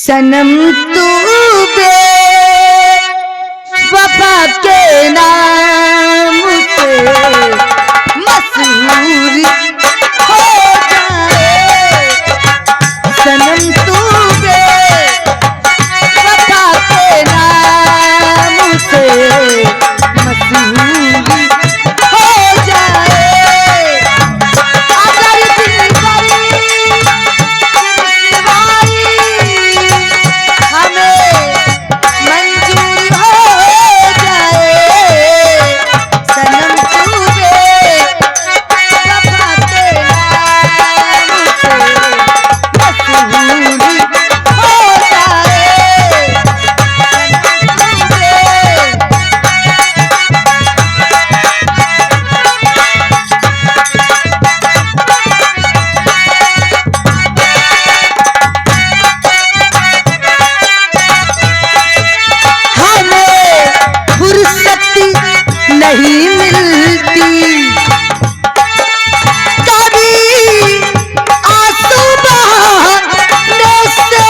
सनम तू बेवफा के नाम से मशहूर हो जाए। सनम तू बेवफा के नाम से मशहूर हो जाए। अगर दिल करी हमें मंजूर हो जाए। सनम तू बेवफा के नाम से मशहूर हो जाए। हमें फुर्सत नहीं मिलती कभी आंसू बहाने से।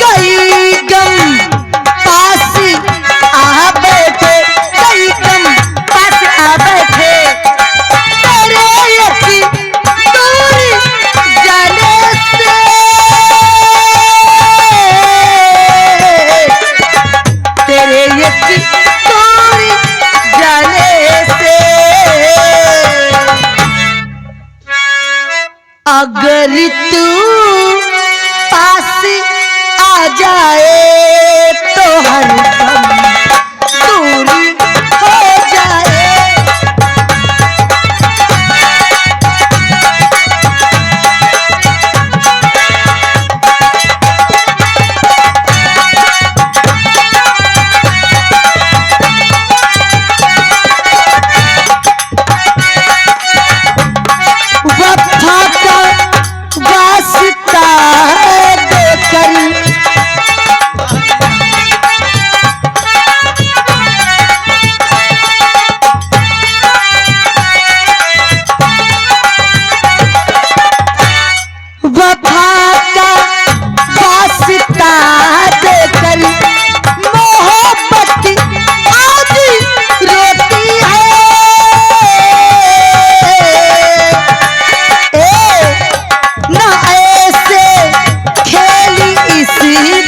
कई गम पास आ बैठे, कई गम पास आ बैठे, तेरे यकीन दूर जाने से। तेरे यकीन दूर जाने से। अगर तू पास आ जाए तो हर गम दूर हो जाए। वफा का वास्ता देकर वफा का वास्ता देकर मोहब्बत आज रोती है। ना ऐसे खेली इस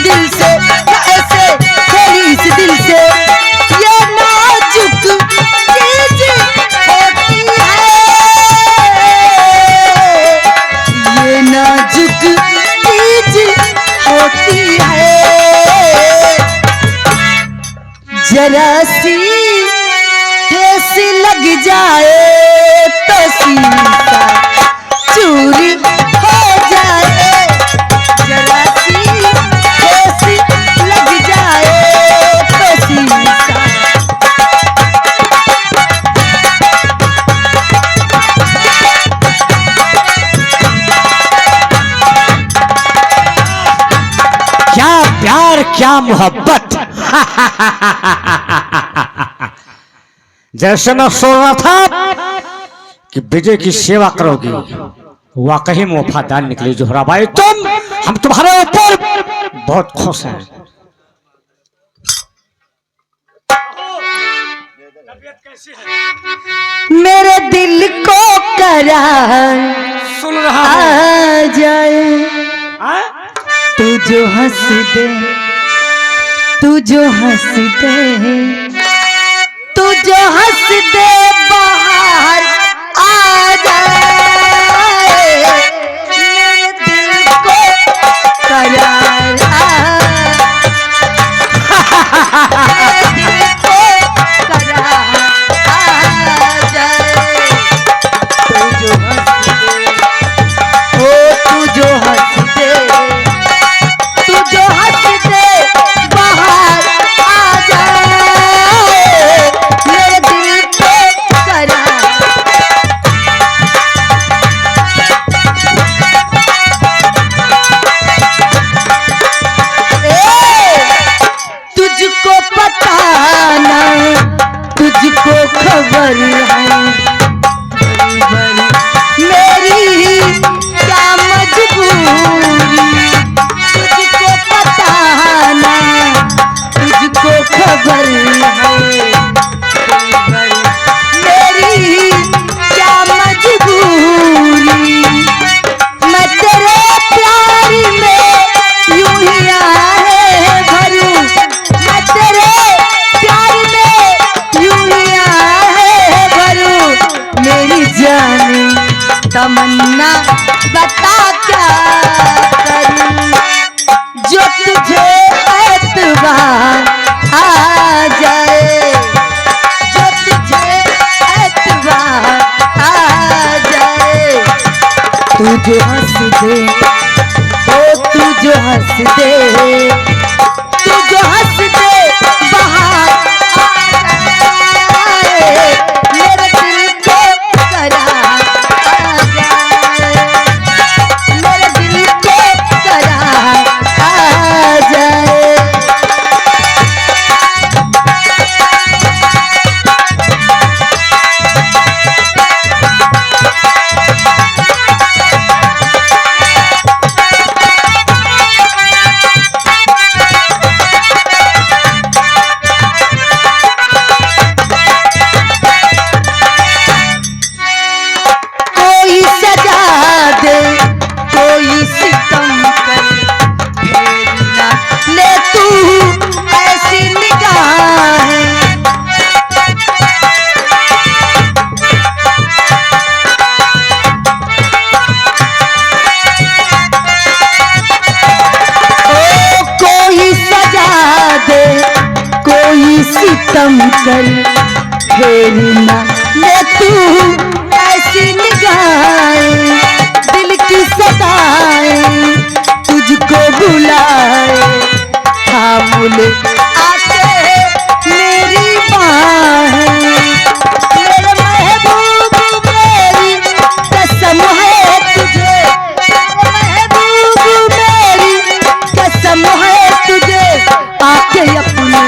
दिल से, ना ऐसे खेली इस दिल से। ये नाजुक चीज होती है, ये नाजुक चीज होती है। जरा सी ठेस लग जाए तो सीसा चूर हो जाए। जरा सी ठेस लग जाए तो सीसा। क्या प्यार, क्या मोहब्बत। जैसे मैं सोच रहा था कि विजय की सेवा करोगी, वाकई में वफादार निकली जोहरा बाई तुम। हम तुम्हारे ऊपर बहुत खुश हैं। मेरे दिल को करार सुन रहा आ जाए। हूं। तू जो हंस दे, तू जो हंस दे, तू जो हंस दे बाहर आ जाए। मेरे दिल को करार मेरे दिल को करार आ जाए। तू जो हंस दे, ओ तू जो हंस दे, तू जो हंस दे बाहर आ जाए। मेरे दिल को करार। जो हंस दे, ओ तू जो हंस दे, तू जो हंस दे बाहर आ जाए, मेरे दिल को करार आ जाए, मेरे दिल को करार आ जाए। कोई सजा दे, कोई सितम करे, फेर ना ले तू ऐसी निगाहें। ओ कोई सजा दे, कोई सितम करे, फेर ना ले तू ऐसी निगाहें। दिल की सदाएं तुझको बुलाए, थाम ले आके मेरी बाहें। मेरे महबूब मेरी कसम है तुझे, मेरे महबूब मेरी कसम है तुझे, आके अपने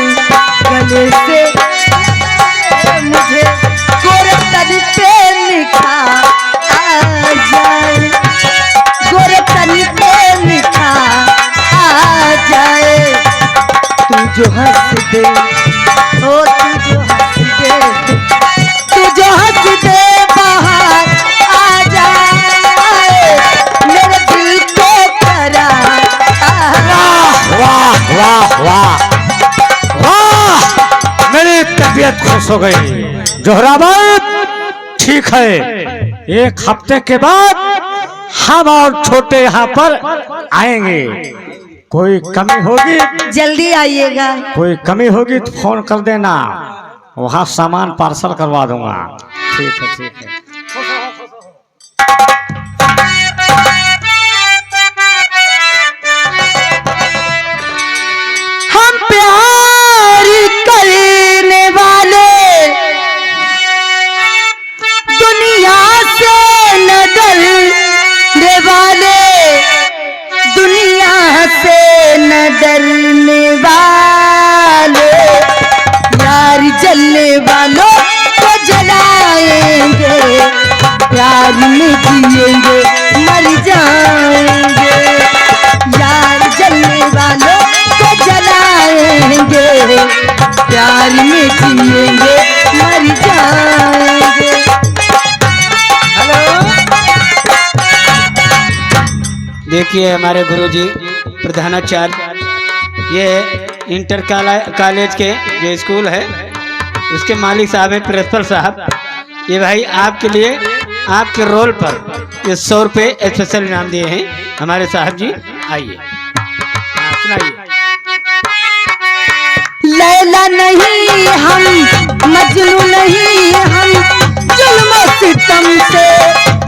गले से मुझे गोरे तन पे निखार आ जाए, गोरे तन पे निखार आ जाए। तू जो हंस दे, ओ तू जो हंस दे, तू जो हंस दे बाहर आ जाए, मेरे दिल को करार आ जाए। वाह वाह वाह वाह, मेरी तबीयत खुश हो गई। जोहराबाई ठीक है, एक हफ्ते के बाद हम और छोटे यहाँ पर आएंगे। कोई कमी होगी, जल्दी आइएगा। कोई कमी होगी तो फोन कर देना, वहाँ सामान पार्सल करवा दूंगा। ठीक है ठीक है। हम प्यार करने वाले दुनिया से न डरने वाले, दुनिया से न डरने वाले, यार जलने वालों को जलाएंगे, प्यार में जिएंगे मर जाएंगे, यार जलने वालों को जलाएंगे, प्यार में जिएंगे मर जाएंगे। देखिए हमारे गुरुजी प्रधानाचार्य, ये इंटर कॉलेज के जो स्कूल है उसके मालिक साहब है प्रिंसिपल साहब। ये भाई आपके लिए आपके रोल पर ये 100 रुपये स्पेशल इनाम दिए हैं हमारे साहब जी। आइए सुनाइए। लैला नहीं हम, मजनू नहीं हम, जुल्म सितम से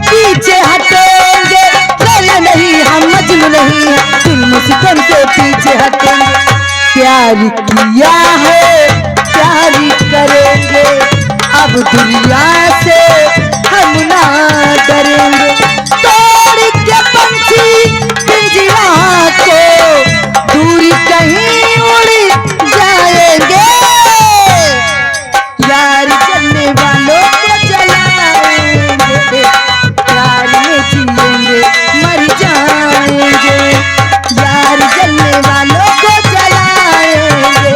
पीछे हटेंगे। लैला नहीं हम, मजनू नहीं हम, जुल्म सितम से पीछे हटेंगे। प्यार किया है प्यार करेंगे, अब दुनिया से हम ना डरेंगे। तोड़ के पंछी पिंजरा को दूर कहीं उड़ जाएंगे, यार जलने वालों को जलाएंगे, प्यार में जिएंगे मर जाएंगे, यार जलने वालों को जलाएंगे।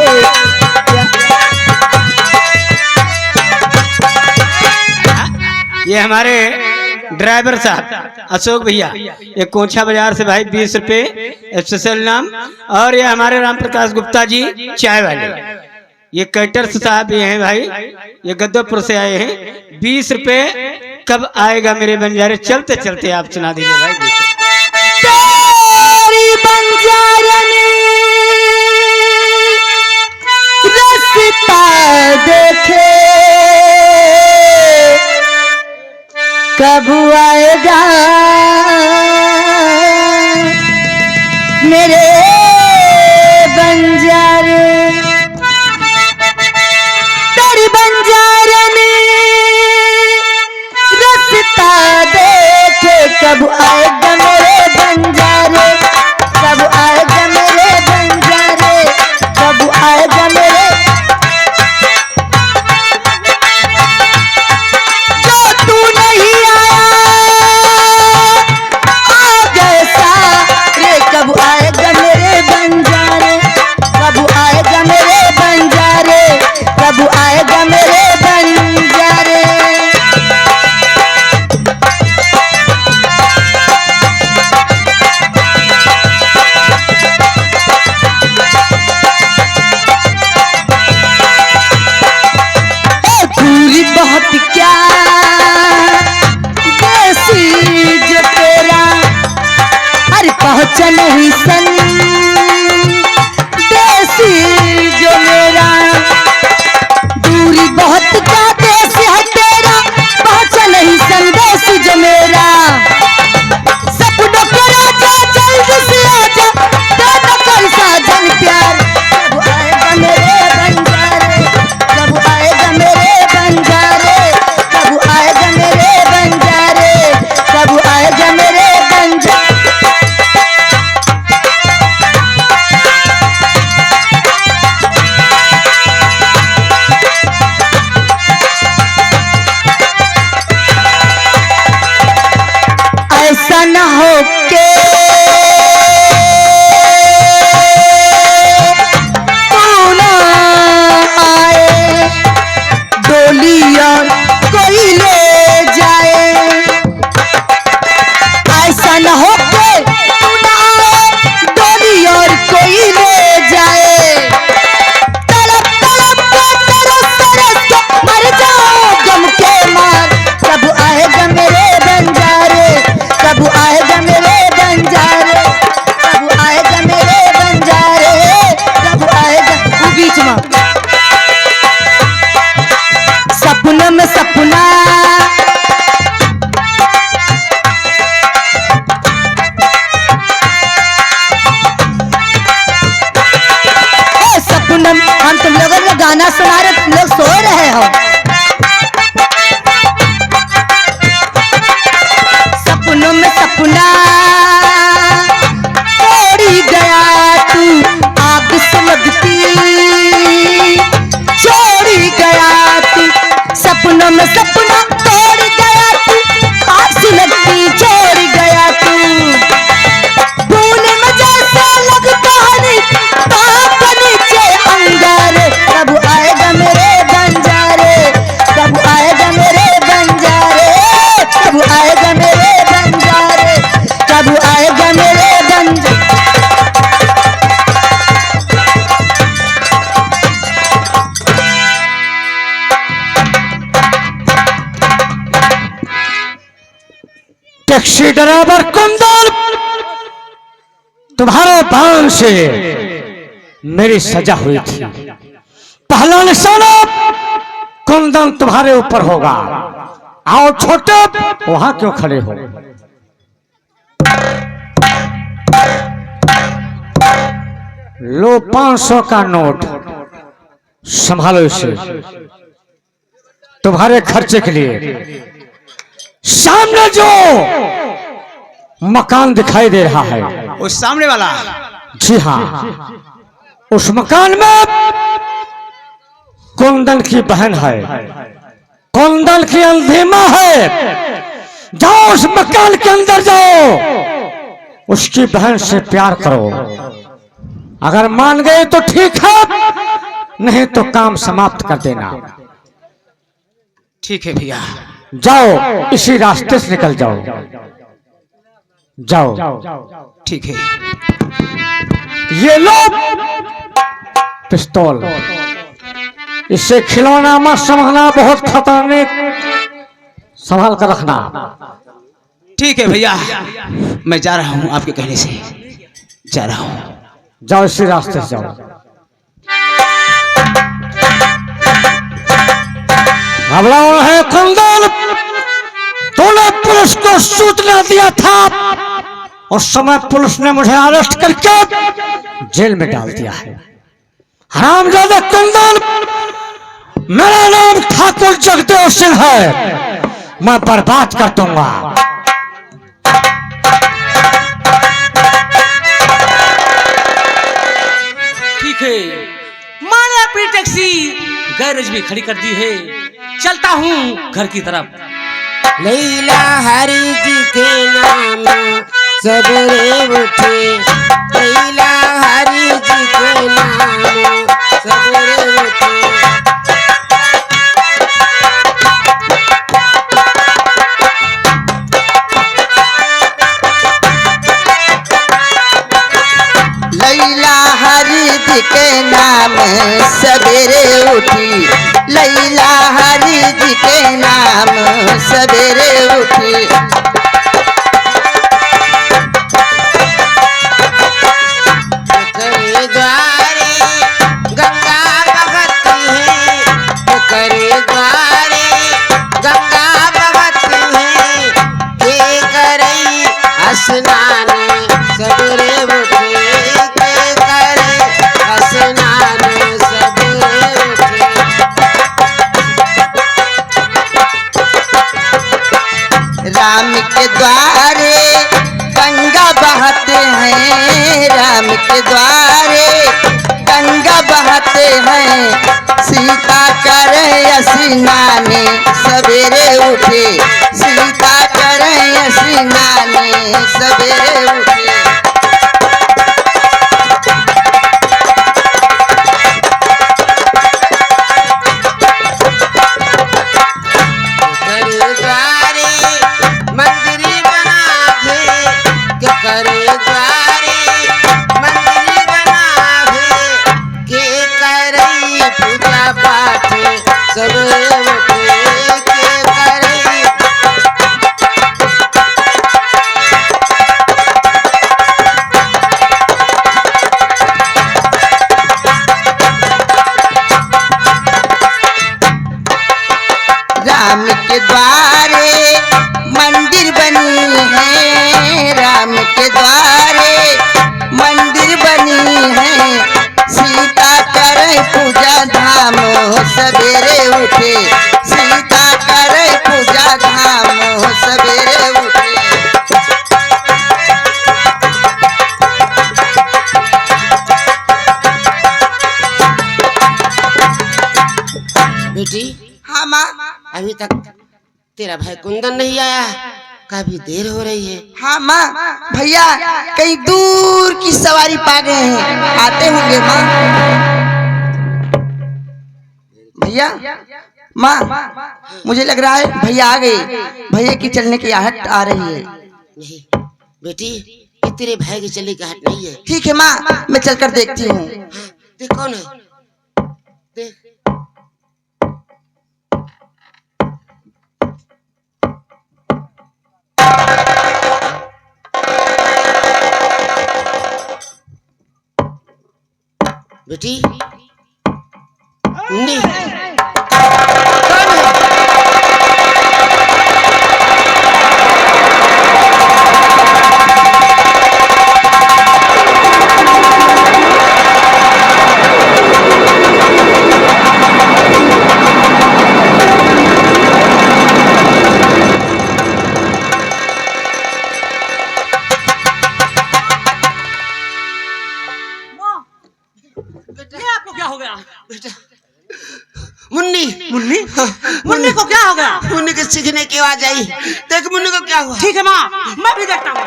ये हमारे ड्राइवर साहब अशोक भैया, ये कोंछा बाजार से भाई 20 रुपये स्पेशल इनाम। और ये हमारे राम प्रकाश गुप्ता जी चाय वाले, ये कैटर्स साहब ये हैं भाई, ये गद्दोपुर से आए हैं। 20 रुपये कब आएगा मेरे बंजारे, चलते चलते आप सुना दीजिए भाई। तेरी बंजारनी रास्ता देखे, कब आएगा मेरे बंजारे तेरी बंजारनी रास्ता देखे कब आएगा मेरे बंजारे कब आएगा मेरे बंजारे कब आएगा मेरे जो तू नहीं आया आ गए सारे कब आएगा मेरे बंजारे कब आएगा मेरे बंजारे कब आएगा मेरे बंजारे दूरी बहुत क्या देसी जो तेरा अरे पहुंचा नहीं सन देसी जो मेरा दूरी बहुत क्या देसी है तेरा पहुंचा नहीं सन देसी जो मेरा सपनों को राजा जल्दी से आजा तेरा कर साजन प्यार कब आएगा मेरे बंजारे कब आएगा मेरे बंजारे कब आएगा मेरे बंजारे कब आएगा मेरे बंजारे ऐसा न हो के तू ना आए डोली और कोई ले जाए ऐसा न हो के तू ना आए डोली और कोई ले जाए तड़प तड़प के तरस तरस के मर जाओ गम के मार कब आएगा मेरे बंजारे कब आएगा मेरे बंजारे कब आएगा मेरे बंजारे कब आएगा वो बीच में सपनों में सपना सपनों हम तुम लोगों को गाना सुना रहे तुम लोग सो रहे हो सपनों में सपना तोड़ी गया तू आग से लगती छोड़ी गया तू सपनों में सपना तोड़ गया तू आग से लगती छोड़ गया तू भूल में जैसे लगता है पाप नीचे अंगारे कब आएगा मेरे बंजारे कब आएगा मेरे बंजारे कब आएगा मेरे बंजारे कब आएगा मेरे बंजारे टैक्सी ड्राइवर कुंदन तुम्हारे बाण से मेरी सजा हुई थी पहला निशाना कुंदन तुम्हारे ऊपर होगा आओ छोटे वहां क्यों खड़े हो लो 500 का नोट संभालो इसे तुम्हारे खर्चे के लिए सामने जो मकान दिखाई दे रहा है उस सामने वाला जी हाँ उस मकान में कुंदन की बहन है कुंदन की अंधेमा है जाओ उस मकान के अंदर जाओ उसकी बहन से प्यार करो अगर मान गए तो ठीक है नहीं तो काम समाप्त कर देना ठीक है भैया जाओ इसी रास्ते से निकल जाओ जाओ ठीक है ये लो पिस्तौल इससे खिलौना मत समझना बहुत खतरनाक संभाल कर रखना ठीक है भैया मैं जा रहा हूँ आपके कहने से जा रहा हूँ जाओ इसी रास्ते से जाओ घबराओ है कुंदन तूने पुलिस को सूचना दिया था उस समय पुलिस ने मुझे अरेस्ट करके जेल में डाल दिया है। हरामजादा कुंदन, मेरा नाम ठाकुर जगदेव सिंह है, मैं बर्बाद कर दूंगा। ठीक है, मैंने अपनी टैक्सी गैरेज में खड़ी कर दी है, चलता हूँ घर की तरफ। लैला हरि जी के नाम सबरे उठे, लैला हरि जी के नाम सबरे उठे। लैला हरि जी के नाम सवेरे उठी, लैला हरि जी के नाम सवेरे उठी। करे द्वारे गंगा बहती है, करे द्वारे गंगा बहती है, के करई स्नान सबरे उठे, के करे स्नान सबरे उठे। राम के द्वारे गंगा बहते हैं, राम के द्वारे गंगा बहते हैं, सीता करे स्नान सवेरे उठे, सीता करे स्नान सवेरे उठे। करे द्वारे मंदिर बना दे, के करे द्वारे मंदिर बना दे, के करई पूजा पाठ सबरे उठे, के करई। राम के द्वारे मंदिर बनी है, राम के द्वारे मंदिर बनी है, सीता करे पूजा धाम सवेरे उठे, सीता करे पूजा धाम सवेरे उठे। बेटी, हाँ माँ। अभी तक तेरा भाई कुंदन नहीं आया, काफी देर हो रही है। हाँ माँ, भैया कहीं दूर की सवारी पा गए हैं, आते होंगे माँ। भैया माँ, मुझे लग रहा है भैया आ गए, भैया की चलने की आहट आ रही है। नहीं बेटी, ये तेरे भाई की चलने की हट नहीं है। ठीक है माँ, मैं चलकर देखती हूँ। देख कौन है, देख। बेटी, मुन्नी, कौन है? आपको क्या हो गया? बेटा, मुन्नी, मुन्नी, मुन्नी को क्या हो गया? मुन्नी के सीखने की आवाज आई, देख मुन्नी को क्या हुआ। ठीक है माँ, मैं भी देखता हूँ।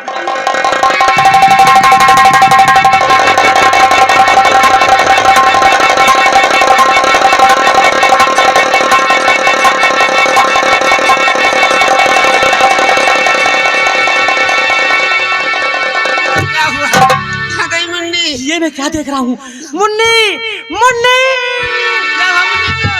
क्या हुआ, कहाँ गई मुन्नी? ये मैं क्या देख रहा हूँ? मुन्नी, मुन्नी, क्या हुआ मुन्नी को?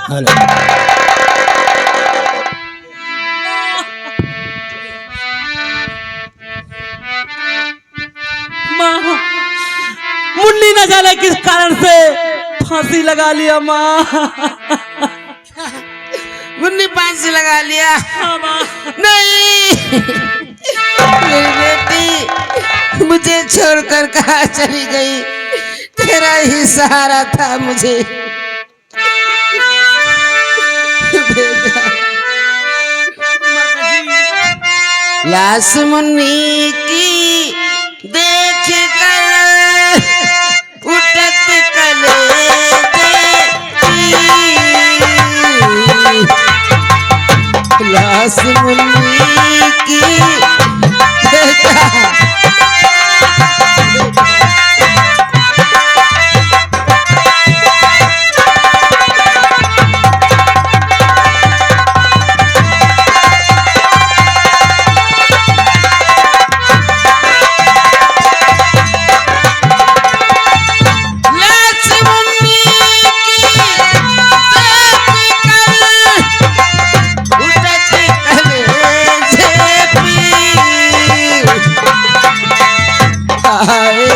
हेलो, माँ, मुन्नी न जाने किस फांसी लगा लिया माँ। मुन्नी फांसी लगा लिया। हाँ माँ। नहीं, मेरी बेटी मुझे छोड़कर कहाँ चली गई? तेरा ही सहारा था मुझे। बेटा, लाश मुन्नी की देख कर उठत कलेजे की, लाश मुन्नी की बेटा। हाय